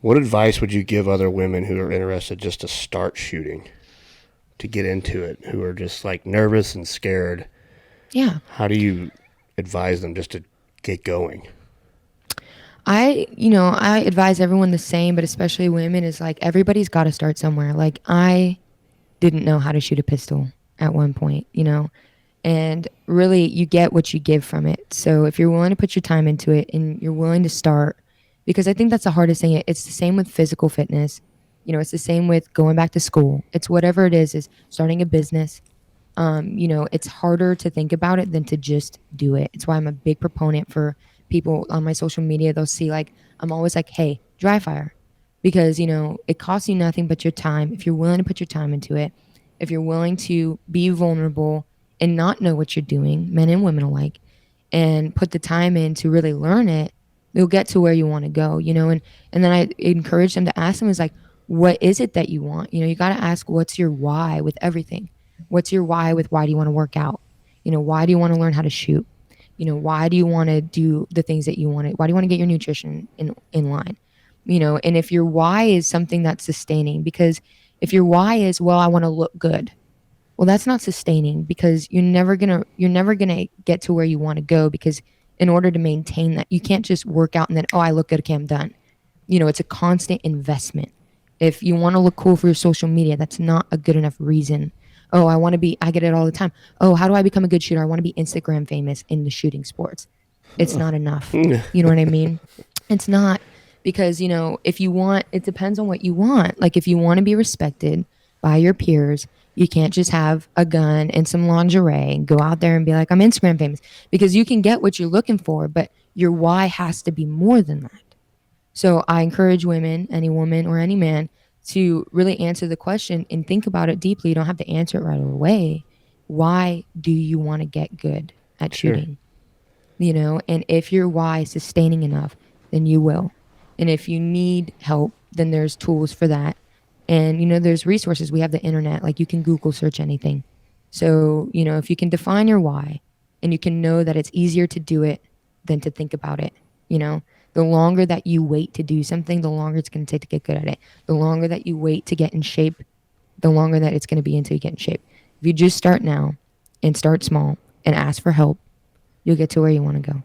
What advice would you give other women who are interested just to start shooting, to get into it, who are just like nervous and scared? Yeah. How do you advise them just to get going? I advise everyone the same, but especially women is like everybody's got to start somewhere. Like I didn't know how to shoot a pistol at one point. And really you get what you give from it. So if you're willing to put your time into it and you're willing to start, because I think that's the hardest thing. It's the same with physical fitness. It's the same with going back to school. It's whatever it is starting a business. It's harder to think about it than to just do it. It's why I'm a big proponent for people on my social media. They'll see like I'm always like, hey, dry fire. Because, it costs you nothing but your time. If you're willing to put your time into it, if you're willing to be vulnerable and not know what you're doing, men and women alike, and put the time in to really learn it, you'll get to where you want to go. And then I encourage them to ask them is like, what is it that you want? You got to ask what's your why with everything. What's your why with why do you want to work out? Why do you want to learn how to shoot? Why do you want to do the things that you want to, why do you want to get your nutrition in line? And if your why is something that's sustaining, because if your why is, well, I want to look good, well, that's not sustaining because you're never gonna get to where you want to go because in order to maintain that, you can't just work out and then, oh, I look good, okay, I'm done. It's a constant investment. If you want to look cool for your social media, that's not a good enough reason. Oh, I get it all the time. Oh, how do I become a good shooter? I want to be Instagram famous in the shooting sports. It's not enough. You know what I mean? It's not because, if you want, it depends on what you want. Like if you want to be respected by your peers, you can't just have a gun and some lingerie and go out there and be like, I'm Instagram famous because you can get what you're looking for, but your why has to be more than that. So I encourage women, any woman or any man, to really answer the question and think about it deeply. You don't have to answer it right away. Why do you want to get good at Sure. shooting? And if your why is sustaining enough, then you will. And if you need help, then there's tools for that. And, there's resources. We have the internet, like you can Google search anything. So, if you can define your why and you can know that it's easier to do it than to think about it, the longer that you wait to do something, the longer it's going to take to get good at it. The longer that you wait to get in shape, the longer that it's going to be until you get in shape. If you just start now and start small and ask for help, you'll get to where you want to go.